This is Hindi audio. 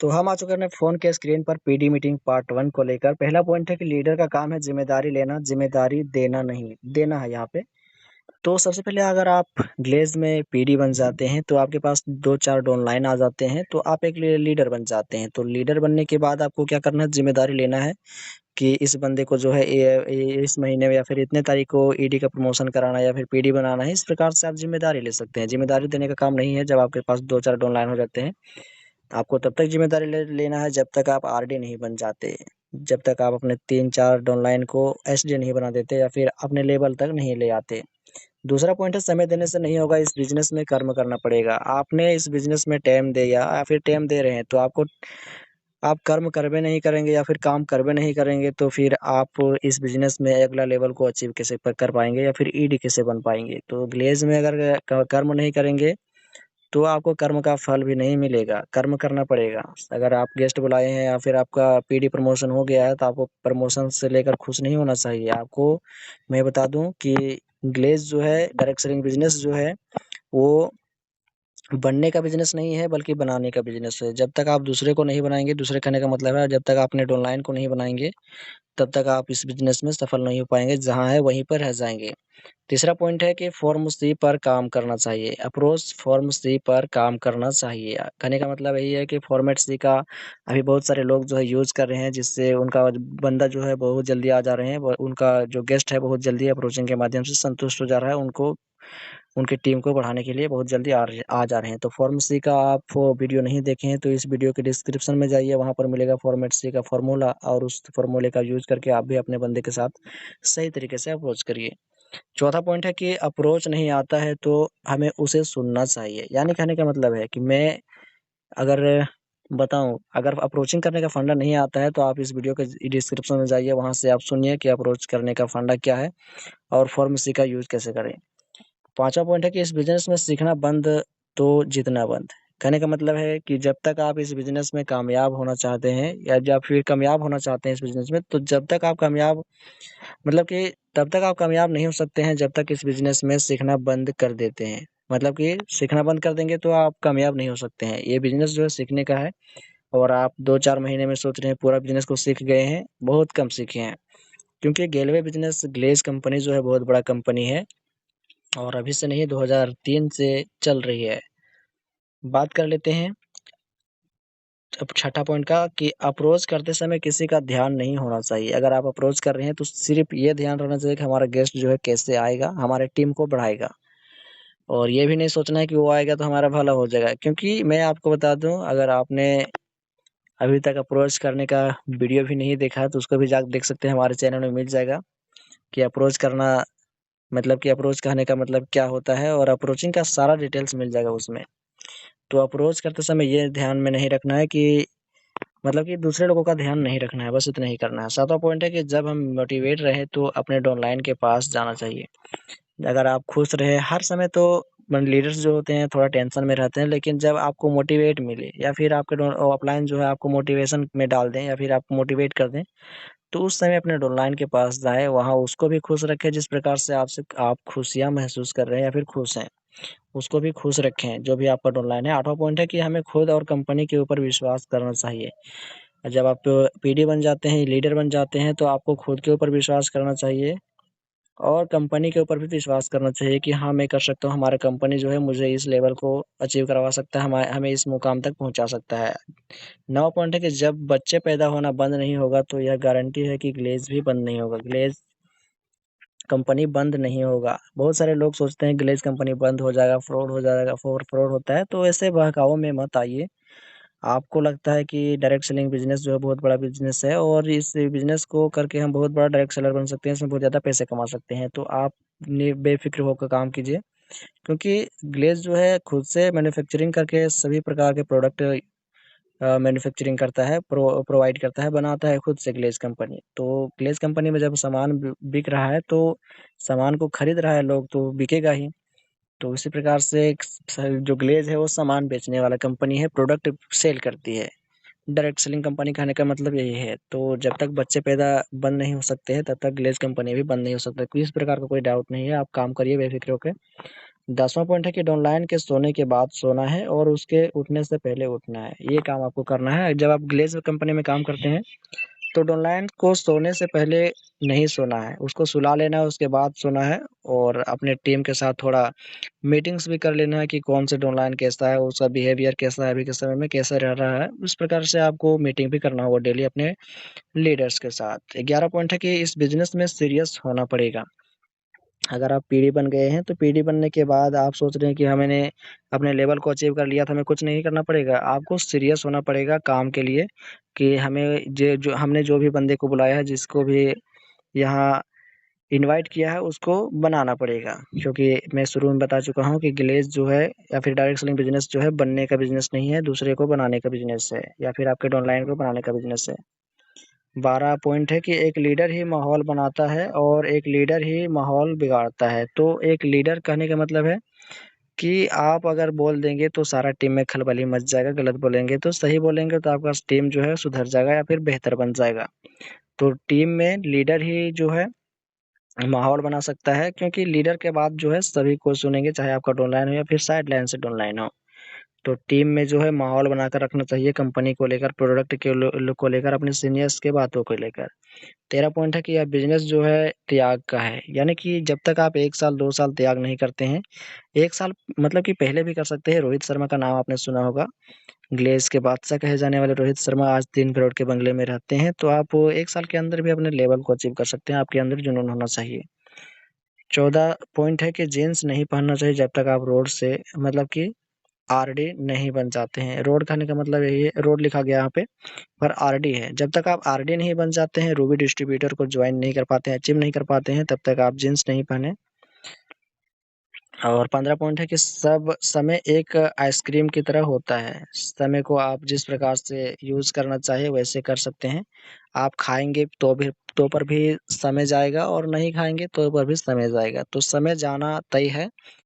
तो हम आ चुके हैं अपने फ़ोन के स्क्रीन पर पीडी मीटिंग पार्ट 1 को लेकर। पहला पॉइंट है कि लीडर का काम है ज़िम्मेदारी लेना, ज़िम्मेदारी देना नहीं, देना है यहाँ पे। तो सबसे पहले अगर आप ग्लेज़ में पीडी बन जाते हैं, तो आपके पास 2-4 डाउनलाइन आ जाते हैं, तो आप एक लीडर बन जाते हैं। तो लीडर बनने के बाद आपको क्या करना है, ज़िम्मेदारी लेना है कि इस बंदे को जो है इस महीने में या फिर इतने तारीख को ईडी का प्रमोशन कराना है या फिर पीडी बनाना है। इस प्रकार से आप ज़िम्मेदारी ले सकते हैं। ज़िम्मेदारी देने का काम नहीं है जब आपके पास 2-4 डाउनलाइन हो जाते हैं। आपको तब तक ज़िम्मेदारी लेना है जब तक आप आरडी नहीं बन जाते। जब तक आप अपने 3-4 डाउनलाइन को एसडी नहीं बना देते या फिर अपने लेवल तक नहीं ले आते। दूसरा पॉइंट है समय देने से नहीं होगा, इस बिज़नेस में कर्म करना पड़ेगा। आपने इस बिज़नेस में टाइम दिया या फिर टाइम दे रहे हैं तो आप कर्म करबे नहीं करेंगे या फिर काम करबे नहीं करेंगे तो फिर आप इस बिज़नेस में अगला लेवल को अचीव कैसे कर पाएँगे या फिर ईडी कैसे बन पाएँगे। तो ग्लेज़ में अगर कर्म नहीं करेंगे तो आपको कर्म का फल भी नहीं मिलेगा, कर्म करना पड़ेगा। अगर आप गेस्ट बुलाए हैं या फिर आपका पीडी प्रमोशन हो गया है, तो आपको प्रमोशन से लेकर खुश नहीं होना चाहिए। आपको मैं बता दूँ कि ग्लेज़ जो है, डायरेक्ट सेलिंग बिज़नेस जो है, वो बनने का बिज़नेस नहीं है बल्कि बनाने का बिज़नेस है। जब तक आप दूसरे को नहीं बनाएँगे, दूसरे कहने का मतलब है जब तक आप अपने डाउनलाइन को नहीं बनाएँगे, तब तक आप इस बिज़नेस में सफल नहीं हो पाएँगे, जहाँ है वहीं पर रह जाएँगे। तीसरा पॉइंट है कि फॉर्म सी पर काम करना चाहिए, अप्रोच फॉर्म सी पर काम करना चाहिए। कहने का मतलब यही है कि फॉर्मेट सी का अभी बहुत सारे लोग जो है यूज़ कर रहे हैं, जिससे उनका बंदा जो है बहुत जल्दी आ जा रहे हैं, व उनका जो गेस्ट है बहुत जल्दी अप्रोचिंग के माध्यम से संतुष्ट हो जा रहा है, उनको उनकी टीम को बढ़ाने के लिए बहुत जल्दी आ जा रहे हैं। तो फॉर्म सी का आप वो वीडियो नहीं देखे हैं, तो इस वीडियो के डिस्क्रिप्शन में जाइए, वहाँ पर मिलेगा फॉर्मेट सी का फ़ॉर्मूला और उस फ़ॉर्मूले का यूज़ करके आप भी अपने बंदे के साथ सही तरीके से अप्रोच करिए। चौथा पॉइंट है कि अप्रोच नहीं आता है तो हमें उसे सुनना चाहिए। यानी कहने का मतलब है कि मैं अगर बताऊँ, अगर अप्रोचिंग करने का फंडा नहीं आता है तो आप इस वीडियो के डिस्क्रिप्शन में जाइए, वहाँ से आप सुनिए कि अप्रोच करने का फंडा क्या है और फॉर्म सी का यूज़ कैसे करें। पाँचवाँ पॉइंट है कि इस बिज़नेस में सीखना बंद तो जीतना बंद। कहने का मतलब है कि जब तक आप इस बिज़नेस में कामयाब होना चाहते हैं या जब फिर कामयाब होना चाहते हैं इस बिज़नेस में, तो जब तक आप कामयाब मतलब कि तब तक आप कामयाब नहीं हो सकते हैं जब तक इस बिज़नेस में सीखना बंद कर देते हैं। मतलब कि सीखना बंद कर देंगे तो आप कामयाब नहीं हो सकते हैं। ये बिज़नेस जो है सीखने का है और आप 2-4 महीने में सोच रहे हैं पूरा बिज़नेस को सीख गए हैं, बहुत कम सीखे हैं। क्योंकि गेलवे बिज़नेस ग्लेज़ कंपनी जो है बहुत बड़ा कंपनी है और अभी से नहीं 2003 से चल रही है। बात कर लेते हैं अब छठा पॉइंट का कि अप्रोच करते समय किसी का ध्यान नहीं होना चाहिए। अगर आप अप्रोच कर रहे हैं तो सिर्फ़ ये ध्यान रखना चाहिए कि हमारा गेस्ट जो है कैसे आएगा, हमारे टीम को बढ़ाएगा। और ये भी नहीं सोचना है कि वो आएगा तो हमारा भला हो जाएगा। क्योंकि मैं आपको बता दूँ, अगर आपने अभी तक अप्रोच करने का वीडियो भी नहीं देखा है तो उसको भी जाके देख सकते हैं, हमारे चैनल में मिल जाएगा कि अप्रोच करना मतलब कि अप्रोच कहने का मतलब क्या होता है और अप्रोचिंग का सारा डिटेल्स मिल जाएगा उसमें। तो अप्रोच करते समय ये ध्यान में नहीं रखना है कि मतलब कि दूसरे लोगों का ध्यान नहीं रखना है, बस इतना ही करना है। सातवाँ पॉइंट है कि जब हम मोटिवेट रहें तो अपने डाउनलाइन के पास जाना चाहिए। अगर आप खुश रहे हर समय तो लीडर्स जो होते हैं थोड़ा टेंशन में रहते हैं, लेकिन जब आपको मोटिवेट मिले या फिर आपके अपलाइन जो है आपको मोटिवेशन में डाल दें या फिर आपको मोटिवेट कर दें, तो उस समय अपने डाउनलाइन के पास जाएँ, वहाँ उसको भी खुश रखें जिस प्रकार से आपसे आप खुशियाँ महसूस कर रहे हैं या फिर खुश हैं, उसको भी खुश रखें, जो भी आपका डाउनलाइन है। 8वाँ पॉइंट है कि हमें खुद और कंपनी के ऊपर विश्वास करना चाहिए। जब आप पीडी बन जाते हैं, लीडर बन जाते हैं, तो आपको खुद के ऊपर विश्वास करना चाहिए और कंपनी के ऊपर भी विश्वास करना चाहिए कि हाँ, मैं कर सकता हूँ, हमारा कंपनी जो है मुझे इस लेवल को अचीव करवा सकता है, हमें इस मुकाम तक पहुँचा सकता है। 9वाँ पॉइंट है कि जब बच्चे पैदा होना बंद नहीं होगा, तो यह गारंटी है कि ग्लेज़ भी बंद नहीं होगा। ग्लेज़ कंपनी बंद नहीं होगा। बहुत सारे लोग सोचते हैं ग्लेज़ कंपनी बंद हो जाएगा, फ्रॉड हो जाएगा, फ्रॉड होता है, तो ऐसे बहकावों में मत आइए। आपको लगता है कि डायरेक्ट सेलिंग बिज़नेस जो है बहुत बड़ा बिज़नेस है और इस बिज़नेस को करके हम बहुत बड़ा डायरेक्ट सेलर बन सकते हैं, इसमें बहुत ज़्यादा पैसे कमा सकते हैं। तो आप बेफ़िक्र होकर काम कीजिए, क्योंकि ग्लेज़ जो है खुद से मैन्युफैक्चरिंग करके सभी प्रकार के प्रोडक्ट मैन्युफैक्चरिंग करता है, प्रोवाइड करता है, बनाता है खुद से ग्लेज़ कंपनी। तो ग्लेज़ कंपनी में जब सामान बिक रहा है, तो सामान को खरीद रहा है लोग, तो बिकेगा ही। तो उसी प्रकार से एक जो ग्लेज़ है वो सामान बेचने वाला कंपनी है, प्रोडक्ट सेल करती है। डायरेक्ट सेलिंग कंपनी कहने का मतलब यही है। तो जब तक बच्चे पैदा बंद नहीं हो सकते हैं, तब तक ग्लेज़ कंपनी भी बंद नहीं हो सकता। तो इस प्रकार का कोई डाउट नहीं है, आप काम करिए बेफ़िक्र होके। 10वां पॉइंट है कि डाउनलाइन के सोने के बाद सोना है और उसके उठने से पहले उठना है। ये काम आपको करना है। जब आप ग्लेज़ कंपनी में काम करते हैं, तो डाउनलाइन को सोने से पहले नहीं सोना है, उसको सुला लेना है, उसके बाद सोना है और अपने टीम के साथ थोड़ा मीटिंग्स भी कर लेना है कि कौन से डाउनलाइन कैसा है, उसका बिहेवियर कैसा है, अभी के समय में कैसा रह रहा है। उस प्रकार से आपको मीटिंग भी करना होगा डेली अपने लीडर्स के साथ। 11 पॉइंट है कि इस बिज़नेस में सीरियस होना पड़ेगा। अगर आप पीडी बन गए हैं, तो पीडी बनने के बाद आप सोच रहे हैं कि मैंने अपने लेवल को अचीव कर लिया था, हमें कुछ नहीं करना पड़ेगा। आपको सीरियस होना पड़ेगा काम के लिए कि हमें जे जो हमने जो भी बंदे को बुलाया है, जिसको भी यहाँ इनवाइट किया है, उसको बनाना पड़ेगा। क्योंकि मैं शुरू में बता चुका हूँ कि ग्लेज़ जो है या फिर डायरेक्ट सेलिंग बिज़नेस जो है बनने का बिज़नेस नहीं है, दूसरे को बनाने का बिज़नेस है या फिर आपके डाउनलाइन को बनाने का बिज़नेस है। 12 पॉइंट है कि एक लीडर ही माहौल बनाता है और एक लीडर ही माहौल बिगाड़ता है। तो एक लीडर कहने का मतलब है कि आप अगर बोल देंगे तो सारा टीम में खलबली मच जाएगा, गलत बोलेंगे तो सही बोलेंगे तो आपका टीम जो है सुधर जाएगा या फिर बेहतर बन जाएगा। तो टीम में लीडर ही जो है माहौल बना सकता है, क्योंकि लीडर के बाद जो है सभी को सुनेंगे, चाहे आपका डाउनलाइन हो या फिर साइड लाइन से डाउनलाइन हो। तो टीम में जो है माहौल बनाकर रखना चाहिए कंपनी को लेकर, प्रोडक्ट के को लेकर, अपने सीनियर्स के बातों को लेकर। 13 पॉइंट है कि यह बिज़नेस जो है त्याग का है, यानी कि जब तक आप 1 साल 2 साल त्याग नहीं करते हैं, 1 साल मतलब कि पहले भी कर सकते हैं। रोहित शर्मा का नाम आपने सुना होगा, ग्लेज़ के बादशाह कहे जाने वाले रोहित शर्मा आज 3 करोड़ के बंगले में रहते हैं, तो आप 1 साल के अंदर भी अपने लेवल को अचीव कर सकते हैं, आपके अंदर जुनून होना चाहिए। 14 पॉइंट है कि जीन्स नहीं पहनना चाहिए जब तक आप रोड से मतलब कि आरडी नहीं बन जाते हैं। रोड कहने का मतलब यही है, रोड लिखा गया यहाँ पे पर आरडी है। जब तक आप आरडी नहीं बन जाते हैं, रूबी डिस्ट्रीब्यूटर को ज्वाइन नहीं कर पाते हैं, अचीव नहीं कर पाते हैं, तब तक आप जीन्स नहीं पहने। और 15 पॉइंट है कि सब समय एक आइसक्रीम की तरह होता है। समय को आप जिस प्रकार से यूज़ करना चाहिए वैसे कर सकते हैं। आप खाएँगे तो पर भी समय जाएगा और नहीं खाएँगे तो पर भी समय जाएगा। तो समय जाना तय है,